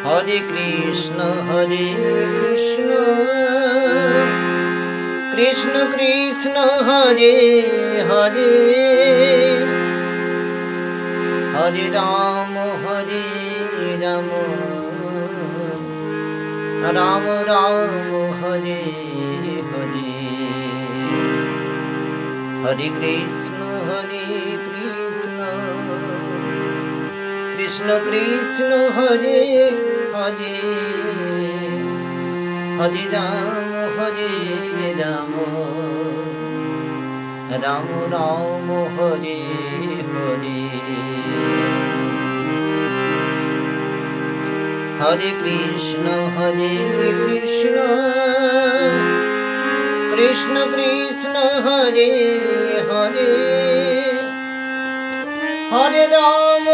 Hare Krishna Krishna Krishna Hare Hare Hare Ram Ram Ram Hare Hare Hare Krishna Krishna Krishna Hare Hare Hare Ram Ram Ram Hare Hare Hare Krishna Krishna Krishna Hare Hare Hare Ram